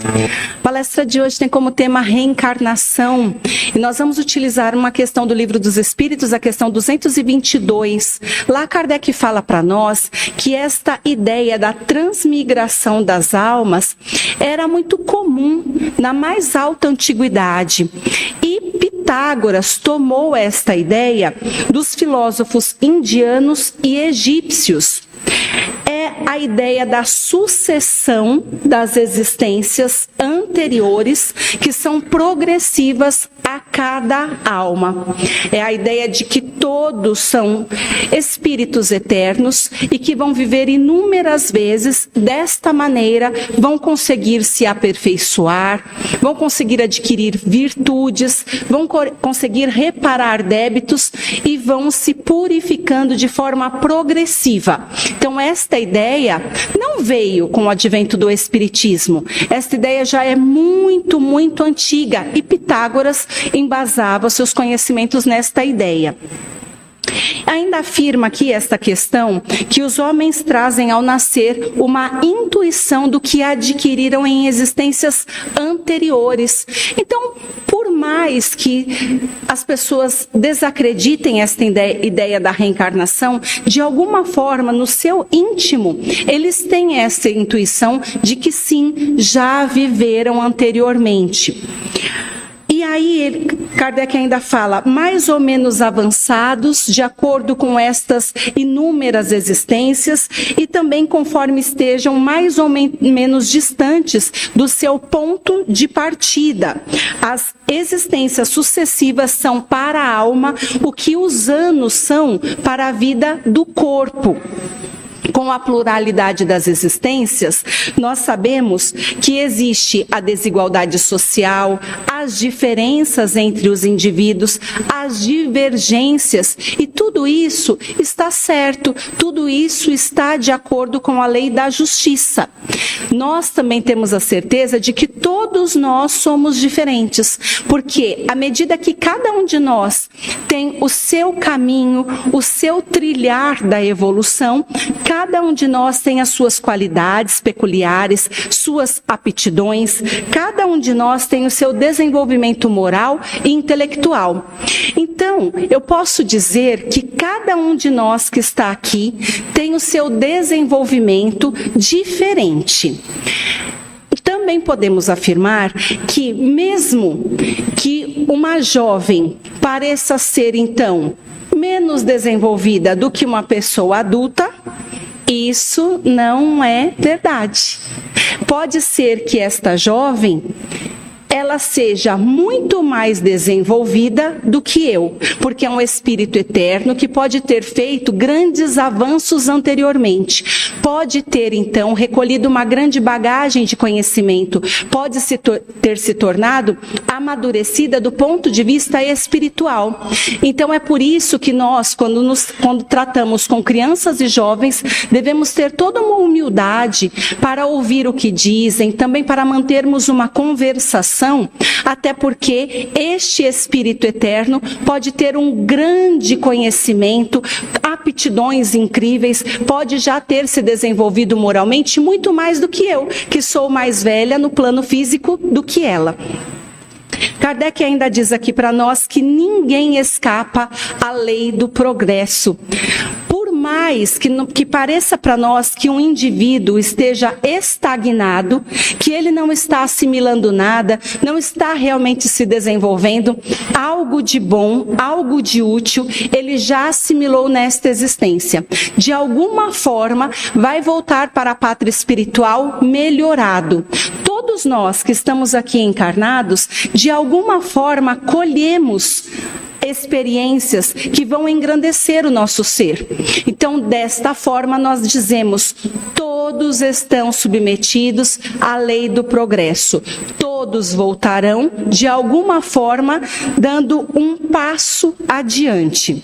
A palestra de hoje tem como tema reencarnação e nós vamos utilizar uma questão do Livro dos Espíritos, a questão 222. Lá Kardec fala para nós que esta ideia da transmigração das almas era muito comum na mais alta antiguidade. E Pitágoras tomou esta ideia dos filósofos indianos e egípcios. É a ideia da sucessão das existências anteriores que são progressivas a cada alma. É a ideia de que todos são espíritos eternos e que vão viver inúmeras vezes desta maneira, vão conseguir se aperfeiçoar, vão conseguir adquirir virtudes, vão conseguir reparar débitos e vão se purificando de forma progressiva. Então, esta ideia não veio com o advento do Espiritismo. Esta ideia já é muito, muito antiga e Pitágoras embasava seus conhecimentos nesta ideia. Ainda afirma aqui esta questão que os homens trazem ao nascer uma intuição do que adquiriram em existências anteriores. Então, por mais que as pessoas desacreditem esta ideia da reencarnação, de alguma forma, no seu íntimo, eles têm essa intuição de que sim, já viveram anteriormente. E aí, Kardec ainda fala, mais ou menos avançados, de acordo com estas inúmeras existências, e também conforme estejam mais ou menos distantes do seu ponto de partida. As existências sucessivas são para a alma o que os anos são para a vida do corpo. Com a pluralidade das existências, nós sabemos que existe a desigualdade social, as diferenças entre os indivíduos, as divergências, e tudo isso está certo, tudo isso está de acordo com a lei da justiça. Nós também temos a certeza de que todos nós somos diferentes, porque à medida que cada um de nós tem o seu caminho, o seu trilhar da evolução, cada um de nós tem as suas qualidades peculiares, suas aptidões, cada um de nós tem o seu desenvolvimento moral e intelectual. Então, eu posso dizer que cada um de nós que está aqui tem o seu desenvolvimento diferente. Também podemos afirmar que, mesmo que uma jovem pareça ser, então, menos desenvolvida do que uma pessoa adulta, isso não é verdade. Pode ser que esta jovem ela seja muito mais desenvolvida do que eu, porque é um espírito eterno que pode ter feito grandes avanços anteriormente, pode ter então recolhido uma grande bagagem de conhecimento, pode ter se tornado amadurecida do ponto de vista espiritual. Então é por isso que nós, quando tratamos com crianças e jovens, devemos ter toda uma humildade para ouvir o que dizem, também para mantermos uma conversação, até porque este Espírito Eterno pode ter um grande conhecimento, aptidões incríveis, pode já ter se desenvolvido moralmente muito mais do que eu, que sou mais velha no plano físico do que ela. Kardec ainda diz aqui para nós que ninguém escapa à lei do progresso. Por mais que pareça para nós que um indivíduo esteja estagnado, que ele não está assimilando nada, não está realmente se desenvolvendo, algo de bom, algo de útil, ele já assimilou nesta existência. De alguma forma, vai voltar para a pátria espiritual melhorado. Todos nós que estamos aqui encarnados, de alguma forma, colhemos experiências que vão engrandecer o nosso ser. Então, desta forma, nós dizemos, todos estão submetidos à lei do progresso. Todos voltarão, de alguma forma, dando um passo adiante.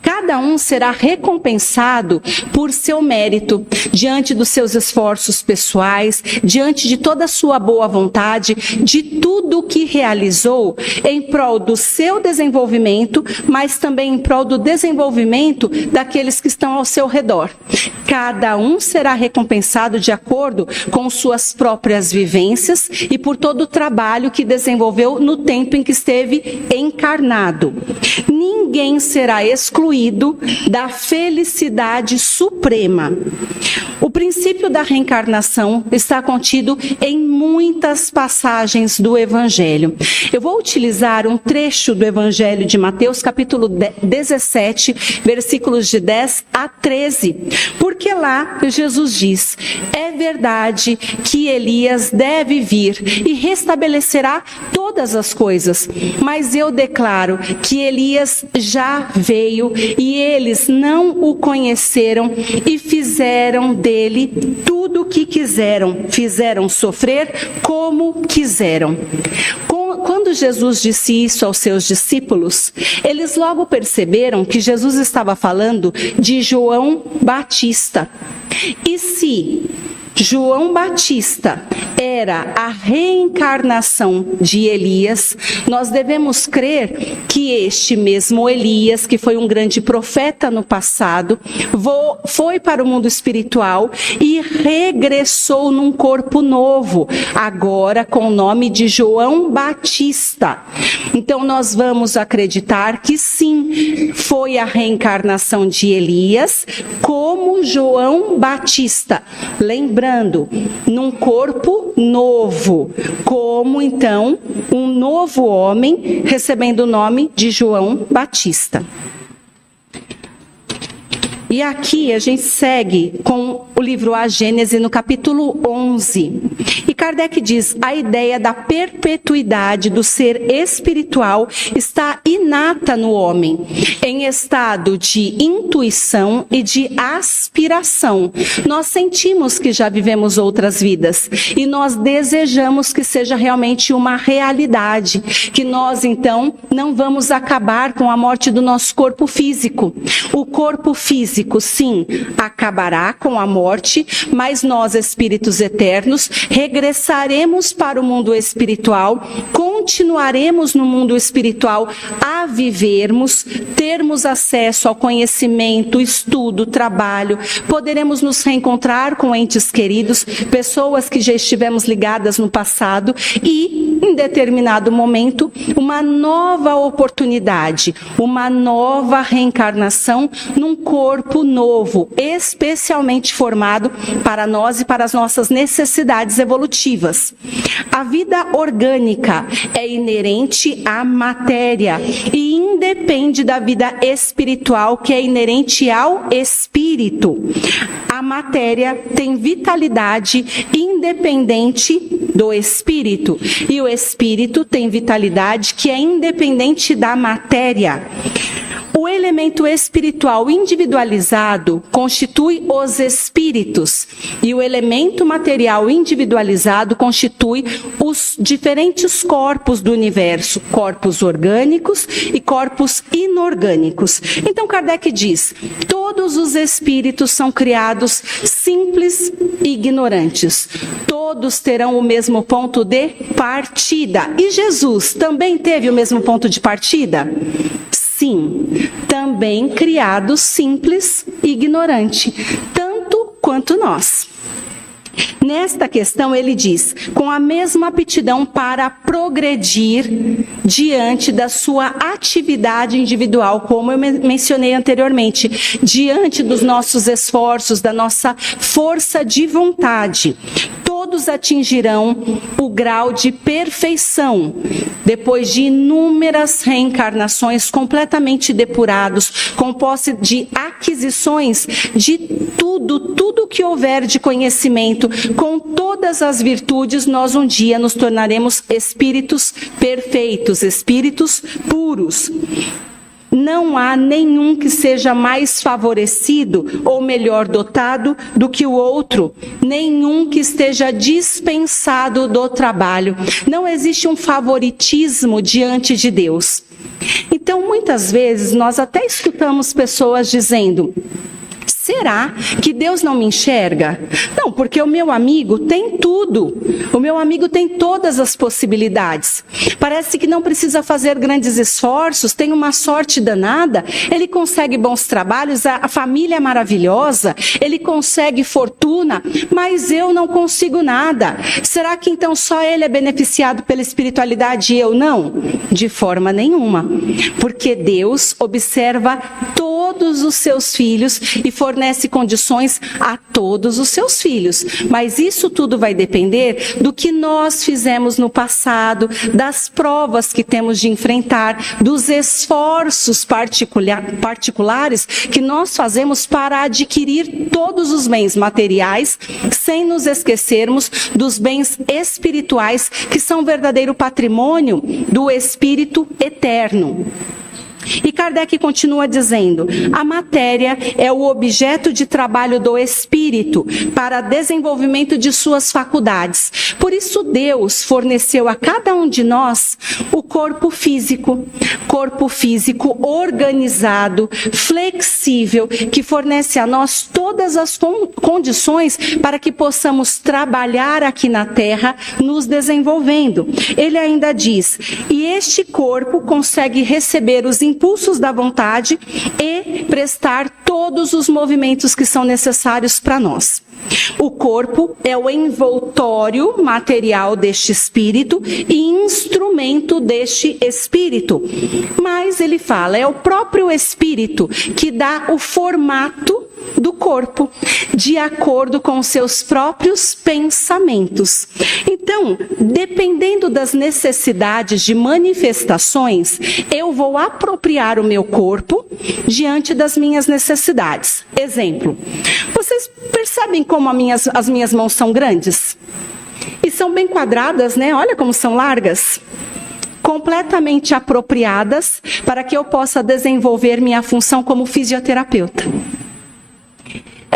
Cada cada um será recompensado por seu mérito, diante dos seus esforços pessoais, diante de toda a sua boa vontade, de tudo o que realizou em prol do seu desenvolvimento, mas também em prol do desenvolvimento daqueles que estão ao seu redor. Cada um será recompensado de acordo com suas próprias vivências e por todo o trabalho que desenvolveu no tempo em que esteve encarnado. Ninguém será excluído da felicidade suprema. O princípio da reencarnação está contido em muitas passagens do Evangelho. Eu vou utilizar um trecho do Evangelho de Mateus, capítulo 17, versículos de 10 a 13, porque lá Jesus diz: é verdade que Elias deve vir e restabelecerá todas as coisas, mas eu declaro que Elias já veio e eles não o conheceram e fizeram dele tudo o que quiseram, fizeram sofrer como quiseram. Quando Jesus disse isso aos seus discípulos, eles logo perceberam que Jesus estava falando de João Batista. E se João Batista era a reencarnação de Elias, nós devemos crer que este mesmo Elias, que foi um grande profeta no passado, foi para o mundo espiritual e regressou num corpo novo, agora com o nome de João Batista. Então nós vamos acreditar que sim, foi a reencarnação de Elias como João Batista. Lembrando, num corpo novo, como então um novo homem recebendo o nome de João Batista. E aqui a gente segue com o livro A Gênese no capítulo 11. E Kardec diz: a ideia da perpetuidade do ser espiritual está inata no homem, em estado de intuição e de aspiração. Nós sentimos que já vivemos outras vidas e nós desejamos que seja realmente uma realidade, que nós então não vamos acabar com a morte do nosso corpo físico. O corpo físico, sim, acabará com a morte, mas nós, espíritos eternos, regressaremos para o mundo espiritual, continuaremos no mundo espiritual a vivermos, termos acesso ao conhecimento, estudo, trabalho, poderemos nos reencontrar com entes queridos, pessoas que já estivemos ligadas no passado e, em determinado momento, uma nova oportunidade, uma nova reencarnação num corpo novo, especialmente formado para nós e para as nossas necessidades evolutivas. A vida orgânica é inerente à matéria e independe da vida espiritual, que é inerente ao espírito. A matéria tem vitalidade independente do espírito e o espírito tem vitalidade que é independente da matéria. O elemento espiritual individualizado constitui os espíritos e o elemento material individualizado constitui os diferentes corpos do universo, corpos orgânicos e corpos inorgânicos. Então Kardec diz: todos os espíritos são criados simples e ignorantes. Todos terão o mesmo ponto de partida. E Jesus também teve o mesmo ponto de partida? Sim, também criado simples e ignorante, tanto quanto nós. Nesta questão ele diz: com a mesma aptidão para progredir diante da sua atividade individual, como eu mencionei anteriormente, diante dos nossos esforços, da nossa força de vontade. Todos atingirão o grau de perfeição, depois de inúmeras reencarnações completamente depurados, com posse de aquisições de tudo que houver de conhecimento, com todas as virtudes, nós um dia nos tornaremos espíritos perfeitos, espíritos puros. Não há nenhum que seja mais favorecido ou melhor dotado do que o outro. Nenhum que esteja dispensado do trabalho. Não existe um favoritismo diante de Deus. Então, muitas vezes, nós até escutamos pessoas dizendo: será que Deus não me enxerga? Não, porque o meu amigo tem tudo. O meu amigo tem todas as possibilidades. Parece que não precisa fazer grandes esforços, tem uma sorte danada, ele consegue bons trabalhos, a família é maravilhosa, ele consegue fortuna, mas eu não consigo nada. Será que então só ele é beneficiado pela espiritualidade e eu não? De forma nenhuma. Porque Deus observa todos os seus filhos e fornece condições a todos os seus filhos. Mas isso tudo vai depender do que nós fizemos no passado, das provas que temos de enfrentar, dos esforços particulares que nós fazemos para adquirir todos os bens materiais, sem nos esquecermos dos bens espirituais, que são verdadeiro patrimônio do Espírito eterno. E Kardec continua dizendo: a matéria é o objeto de trabalho do espírito para desenvolvimento de suas faculdades. Por isso Deus forneceu a cada um de nós o corpo físico organizado, flexível, que fornece a nós todas as condições para que possamos trabalhar aqui na Terra, nos desenvolvendo. Ele ainda diz: e este corpo consegue receber os impulsos da vontade e prestar todos os movimentos que são necessários para nós. O corpo é o envoltório material deste espírito e instrumento deste espírito. Mas ele fala, é o próprio espírito que dá o formato do corpo, de acordo com os seus próprios pensamentos. Então, dependendo das necessidades de manifestações, eu vou apropriar o meu corpo diante das minhas necessidades. Exemplo, vocês percebem como as minhas mãos são grandes? E são bem quadradas, né? Olha como são largas. Completamente apropriadas para que eu possa desenvolver minha função como fisioterapeuta.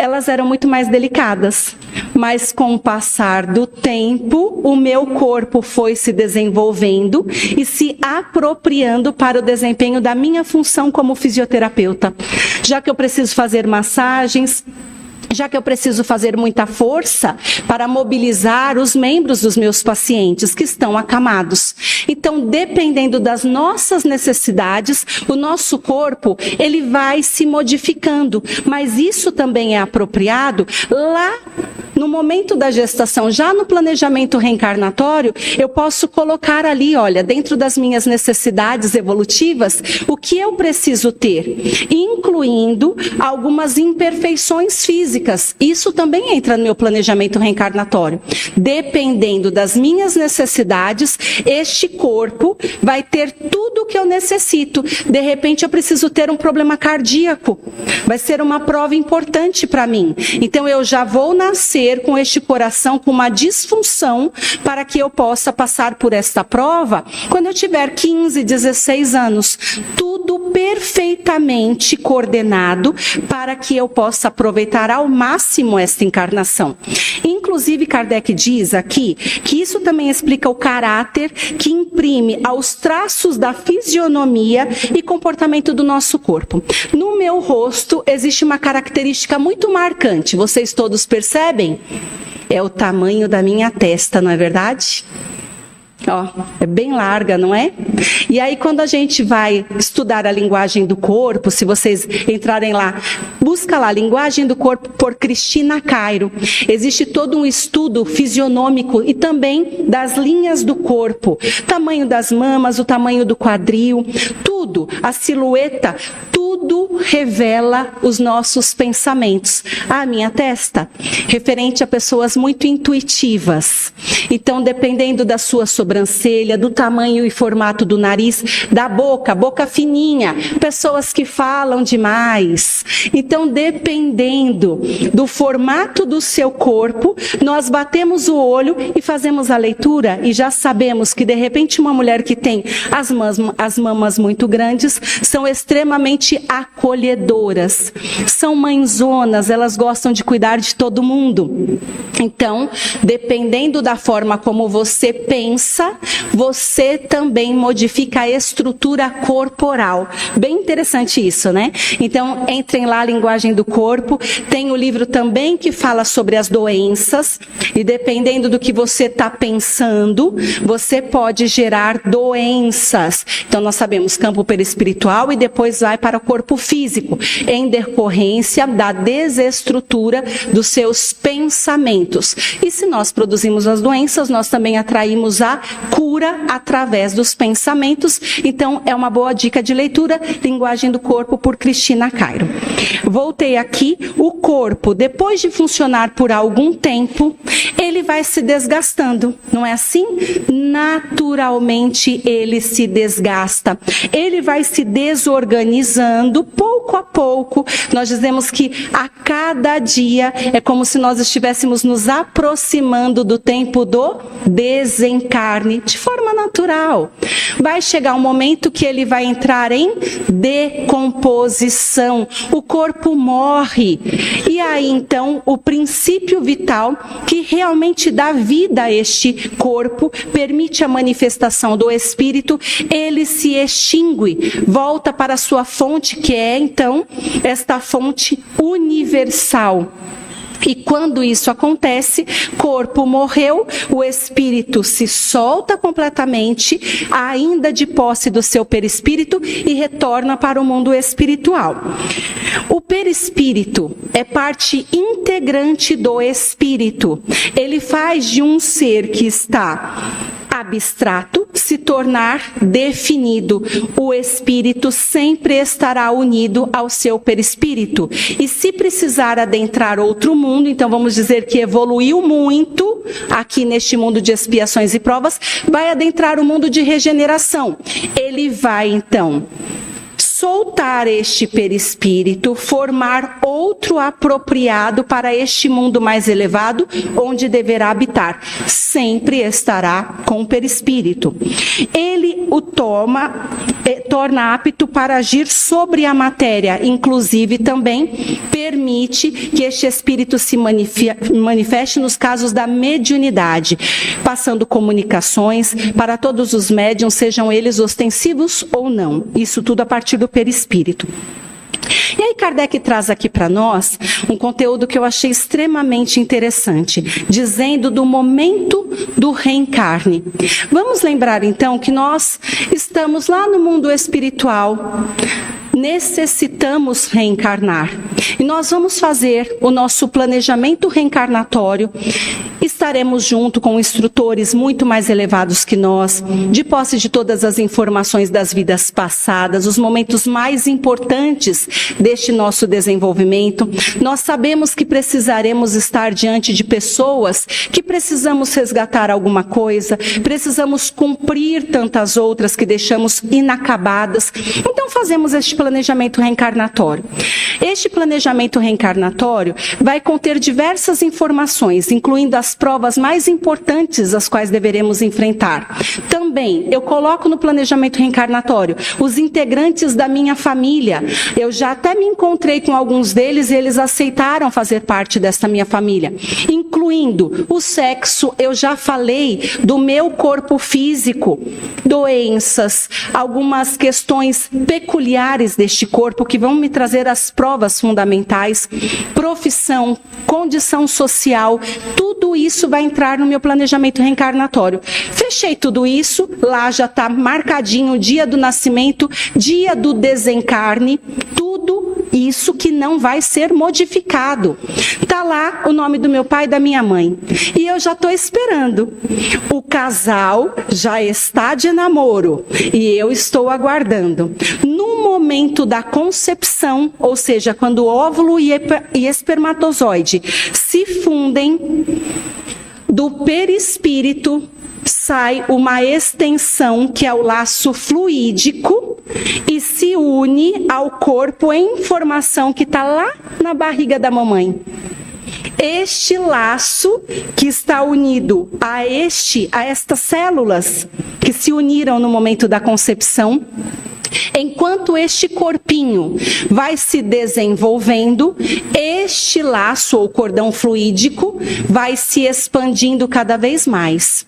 Elas eram muito mais delicadas, mas com o passar do tempo, o meu corpo foi se desenvolvendo e se apropriando para o desempenho da minha função como fisioterapeuta. Já que eu preciso fazer massagens, já que eu preciso fazer muita força para mobilizar os membros dos meus pacientes que estão acamados. Então, dependendo das nossas necessidades, o nosso corpo, ele vai se modificando. Mas isso também é apropriado lá no momento da gestação, já no planejamento reencarnatório, eu posso colocar ali, olha, dentro das minhas necessidades evolutivas, o que eu preciso ter, incluindo algumas imperfeições físicas. Isso também entra no meu planejamento reencarnatório. Dependendo das minhas necessidades, este corpo vai ter tudo o que eu necessito. De repente, eu preciso ter um problema cardíaco. Vai ser uma prova importante para mim. Então, eu já vou nascer com este coração com uma disfunção para que eu possa passar por esta prova quando eu tiver 15, 16 anos. Tudo perfeitamente coordenado para que eu possa aproveitar ao máximo esta encarnação. Inclusive, Kardec diz aqui que isso também explica o caráter que imprime aos traços da fisionomia e comportamento do nosso corpo. No meu rosto existe uma característica muito marcante. Vocês todos percebem? É o tamanho da minha testa, não é verdade? Ó, é bem larga, não é? E aí, quando a gente vai estudar a linguagem do corpo, se vocês entrarem lá, busca lá, Linguagem do Corpo por Cristina Cairo. Existe todo um estudo fisionômico e também das linhas do corpo. Tamanho das mamas, o tamanho do quadril, tudo, a silhueta, tudo revela os nossos pensamentos. A minha testa, referente a pessoas muito intuitivas. Então, dependendo da sua sobrancelha, do tamanho e formato do nariz, da boca, boca fininha, pessoas que falam demais. Então, dependendo do formato do seu corpo, nós batemos o olho e fazemos a leitura e já sabemos que, de repente, uma mulher que tem as mamas muito grandes, são extremamente acolhedoras. São mãezonas, elas gostam de cuidar de todo mundo. Então, dependendo da forma como você pensa, você também modifica a estrutura corporal. Bem interessante isso, né? Então, entrem lá, a linguagem do corpo. Tem o livro também que fala sobre as doenças, e dependendo do que você está pensando, você pode gerar doenças. Então, nós sabemos campo perispiritual e depois vai para o corpo físico, em decorrência da desestrutura dos seus pensamentos. E se nós produzimos as doenças, nós também atraímos a cura através dos pensamentos. Então, é uma boa dica de leitura, Linguagem do Corpo, por Cristina Cairo. Voltei aqui. O corpo, depois de funcionar por algum tempo, ele vai se desgastando, não é assim? Naturalmente, ele se desgasta. Ele vai se desorganizando pouco a pouco. Nós dizemos que a cada dia é como se nós estivéssemos nos aproximando do tempo do desencarne, de forma natural. Vai chegar um momento que ele vai entrar em decomposição. O corpo morre. E aí, então, o princípio vital que realmente dá vida a este corpo, permite a manifestação do espírito, ele se extingue, volta para a sua fonte, que é, então, esta fonte universal. E quando isso acontece, corpo morreu, o espírito se solta completamente, ainda de posse do seu perispírito, e retorna para o mundo espiritual. O perispírito é parte integrante do espírito. Ele faz de um ser que está abstrato se tornar definido. O espírito sempre estará unido ao seu perispírito. E se precisar adentrar outro mundo, então vamos dizer que evoluiu muito aqui neste mundo de expiações e provas, vai adentrar o mundo de regeneração. Ele vai, então, soltar este perispírito, formar outro apropriado para este mundo mais elevado, onde deverá habitar. Sempre estará com o perispírito. Ele o torna apto para agir sobre a matéria, inclusive também permite que este espírito se manifeste nos casos da mediunidade, passando comunicações para todos os médiuns, sejam eles ostensivos ou não. Isso tudo a partir do perispírito. E aí Kardec traz aqui para nós um conteúdo que eu achei extremamente interessante, dizendo do momento do reencarne. Vamos lembrar então que nós estamos lá no mundo espiritual, necessitamos reencarnar. E nós vamos fazer o nosso planejamento reencarnatório. Estaremos junto com instrutores muito mais elevados que nós, de posse de todas as informações das vidas passadas, os momentos mais importantes deste nosso desenvolvimento. Nós sabemos que precisaremos estar diante de pessoas que precisamos resgatar alguma coisa, precisamos cumprir tantas outras que deixamos inacabadas. Então fazemos este planejamento reencarnatório. Este planejamento reencarnatório vai conter diversas informações, incluindo as provas mais importantes as quais deveremos enfrentar. Também, eu coloco no planejamento reencarnatório os integrantes da minha família. Eu já até me encontrei com alguns deles e eles aceitaram fazer parte desta minha família. Incluindo o sexo, eu já falei do meu corpo físico, doenças, algumas questões peculiares deste corpo que vão me trazer as provas fundamentais, profissão, condição social, tudo isso vai entrar no meu planejamento reencarnatório. Fechei tudo isso, lá já está marcadinho o dia do nascimento, dia do desencarne, tudo isso que não vai ser modificado. Está lá o nome do meu pai e da minha mãe. E eu já estou esperando. O casal já está de namoro e eu estou aguardando. No momento da concepção, ou seja, quando o óvulo e espermatozoide se fundem, do perispírito sai uma extensão que é o laço fluídico e se une ao corpo em formação que está lá na barriga da mamãe. Este laço que está unido a estas células que se uniram no momento da concepção, Enquanto este corpinho vai se desenvolvendo, este laço ou cordão fluídico vai se expandindo cada vez mais.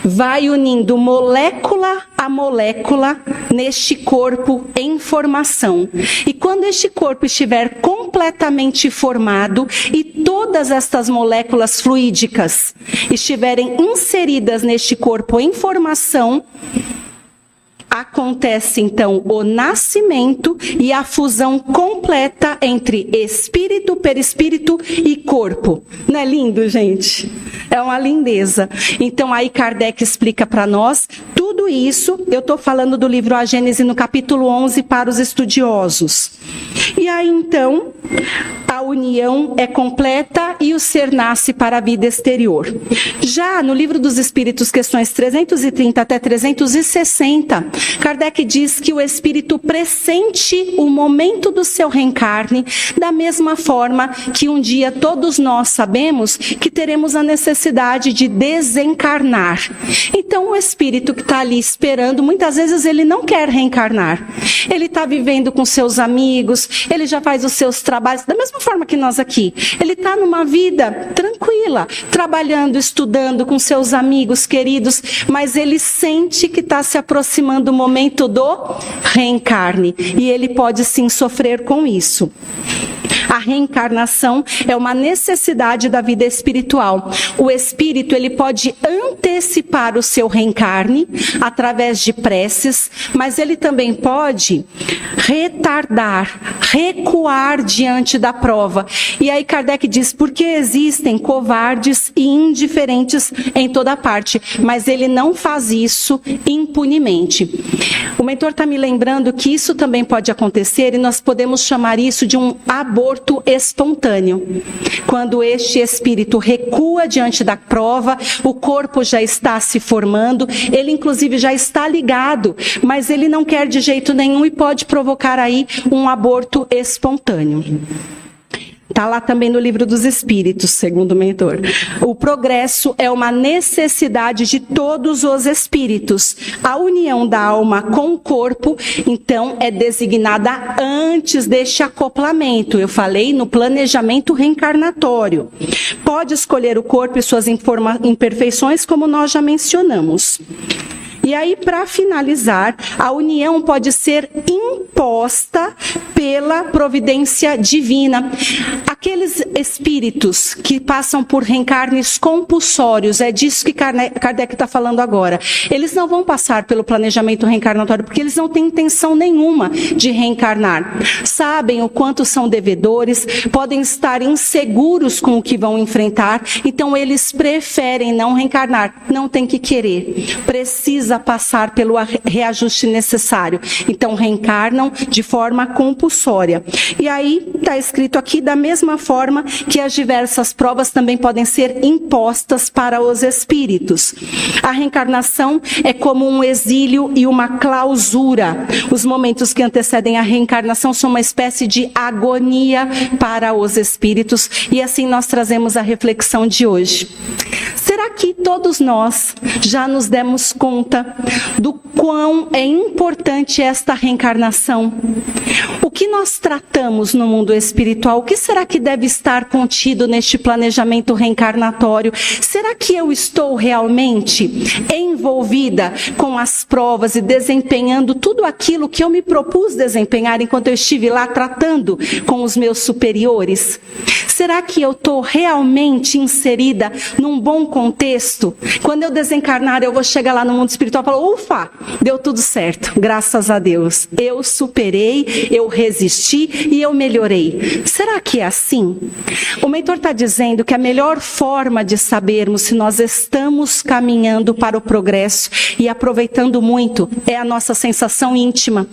Vai unindo molécula a molécula neste corpo em formação. E quando este corpo estiver completamente formado e todas estas moléculas fluídicas estiverem inseridas neste corpo em formação, acontece então o nascimento e a fusão completa entre espírito, perispírito e corpo. Não é lindo, gente? É uma lindeza. Então aí Kardec explica para nós tudo isso. Eu estou falando do livro A Gênese no capítulo 11 para os estudiosos. E aí então a união é completa e o ser nasce para a vida exterior. Já no livro dos Espíritos, questões 330 até 360, Kardec diz que o espírito pressente o momento do seu reencarne, da mesma forma que um dia todos nós sabemos que teremos a necessidade de desencarnar. Então o espírito que está ali esperando, muitas vezes ele não quer reencarnar. Ele está vivendo com seus amigos, ele já faz os seus trabalhos, da mesma forma que nós aqui. Ele está numa vida tranquila, trabalhando, estudando com seus amigos queridos, mas ele sente que está se aproximando o momento do reencarne. E ele pode sim sofrer com isso. A reencarnação é uma necessidade da vida espiritual. O espírito, ele pode antecipar o seu reencarne através de preces, mas ele também pode retardar, recuar diante da prova. E aí Kardec diz, porque existem covardes e indiferentes em toda parte, mas ele não faz isso impunemente. O mentor está me lembrando que isso também pode acontecer e nós podemos chamar isso de um aborto espontâneo. Quando este espírito recua diante da prova, o corpo já está se formando, ele inclusive já está ligado, mas ele não quer de jeito nenhum e pode provocar aí um aborto espontâneo. Está lá também no livro dos Espíritos, segundo o mentor. O progresso é uma necessidade de todos os espíritos. A união da alma com o corpo, então, é designada antes deste acoplamento. Eu falei no planejamento reencarnatório. Pode escolher o corpo e suas imperfeições, como nós já mencionamos. E aí, para finalizar, a união pode ser imposta pela providência divina. Aqueles espíritos que passam por reencarnes compulsórios, é disso que Kardec está falando agora. Eles não vão passar pelo planejamento reencarnatório, porque eles não têm intenção nenhuma de reencarnar. Sabem o quanto são devedores, podem estar inseguros com o que vão enfrentar, então eles preferem não reencarnar. Não tem que querer, precisa passar pelo reajuste necessário. Então reencarnam de forma compulsória. E aí está escrito aqui, da mesma forma que as diversas provas também podem ser impostas para os espíritos. A reencarnação é como um exílio e uma clausura. Os momentos que antecedem a reencarnação são uma espécie de agonia para os espíritos. E assim nós trazemos a reflexão de hoje. Será que todos nós já nos demos conta do quão é importante esta reencarnação? O que nós tratamos no mundo espiritual? O que será que deve estar contido neste planejamento reencarnatório? Será que eu estou realmente envolvida com as provas e desempenhando tudo aquilo que eu me propus desempenhar enquanto eu estive lá tratando com os meus superiores? Será que eu estou realmente inserida num bom contexto? Quando eu desencarnar, eu vou chegar lá no mundo espiritual e falar, ufa, deu tudo certo, graças a Deus. Eu superei, eu resisti e eu melhorei. Será que é assim? O mentor está dizendo que a melhor forma de sabermos se nós estamos caminhando para o progresso e aproveitando muito é a nossa sensação íntima.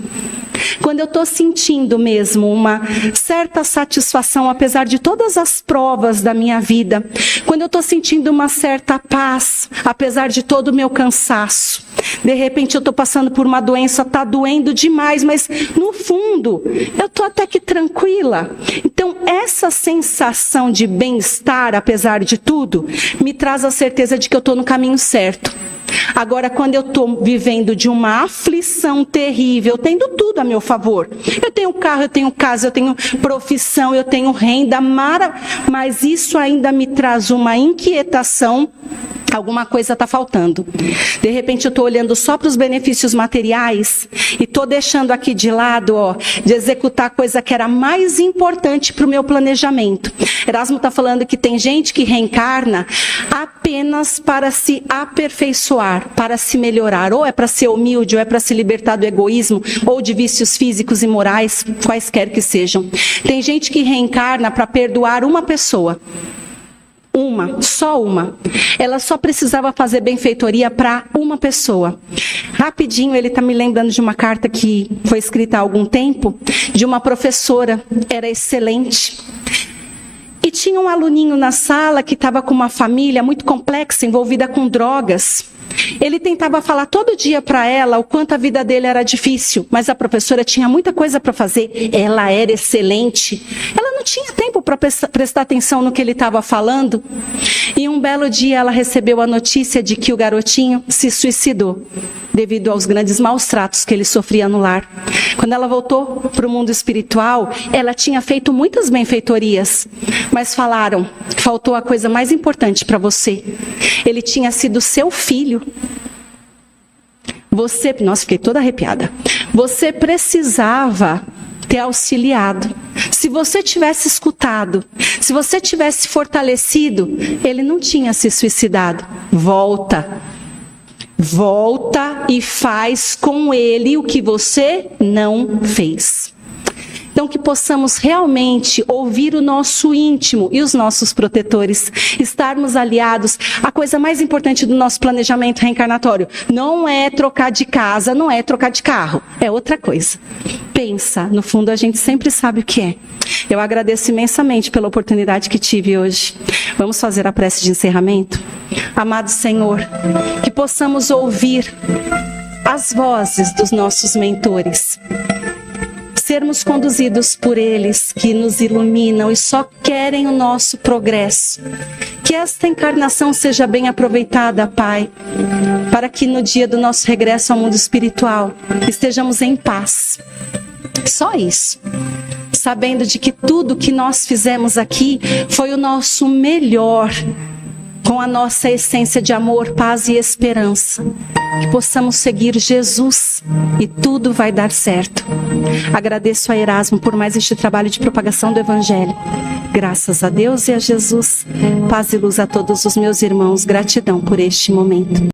Quando eu estou sentindo mesmo uma certa satisfação, apesar de todas as provas da minha vida, quando eu estou sentindo uma certa paz, apesar de todo o meu cansaço, de repente eu estou passando por uma doença, está doendo demais, mas no fundo eu estou até que tranquila. Então essa sensação de bem-estar, apesar de tudo, me traz a certeza de que eu estou no caminho certo. Agora, quando eu estou vivendo de uma aflição terrível, tendo tudo a meu favor, eu tenho carro, eu tenho casa, eu tenho profissão, eu tenho renda, mas isso ainda me traz uma inquietação. Alguma coisa está faltando. De repente eu estou olhando só para os benefícios materiais e estou deixando aqui de lado, de executar a coisa que era mais importante para o meu planejamento. Erasmo está falando que tem gente que reencarna apenas para se aperfeiçoar, para se melhorar. Ou é para ser humilde, ou é para se libertar do egoísmo, ou de vícios físicos e morais, quaisquer que sejam. Tem gente que reencarna para perdoar uma pessoa. Só uma. Ela só precisava fazer benfeitoria para uma pessoa. Rapidinho, ele está me lembrando de uma carta que foi escrita há algum tempo, de uma professora, era excelente. E tinha um aluninho na sala que estava com uma família muito complexa, envolvida com drogas. Ele tentava falar todo dia para ela o quanto a vida dele era difícil, mas a professora tinha muita coisa para fazer. Ela era excelente. Ela não tinha tempo para prestar atenção no que ele estava falando. E um belo dia ela recebeu a notícia de que o garotinho se suicidou devido aos grandes maus tratos que ele sofria no lar. Quando ela voltou para o mundo espiritual, ela tinha feito muitas benfeitorias, mas falaram, faltou a coisa mais importante para você. Ele tinha sido seu filho. Nossa, fiquei toda arrepiada. Você precisava ter auxiliado. Se você tivesse escutado, se você tivesse fortalecido, ele não tinha se suicidado. Volta e faz com ele o que você não fez. Então, que possamos realmente ouvir o nosso íntimo e os nossos protetores, estarmos aliados. A coisa mais importante do nosso planejamento reencarnatório não é trocar de casa, não é trocar de carro, é outra coisa. Pensa, no fundo a gente sempre sabe o que é. Eu agradeço imensamente pela oportunidade que tive hoje. Vamos fazer a prece de encerramento? Amado Senhor, que possamos ouvir as vozes dos nossos mentores, sermos conduzidos por eles que nos iluminam e só querem o nosso progresso. Que esta encarnação seja bem aproveitada, Pai, para que no dia do nosso regresso ao mundo espiritual estejamos em paz. Só isso. Sabendo de que tudo que nós fizemos aqui foi o nosso melhor, com a nossa essência de amor, paz e esperança. Que possamos seguir Jesus e tudo vai dar certo. Agradeço a Erasmo por mais este trabalho de propagação do Evangelho. Graças a Deus e a Jesus. Paz e luz a todos os meus irmãos. Gratidão por este momento.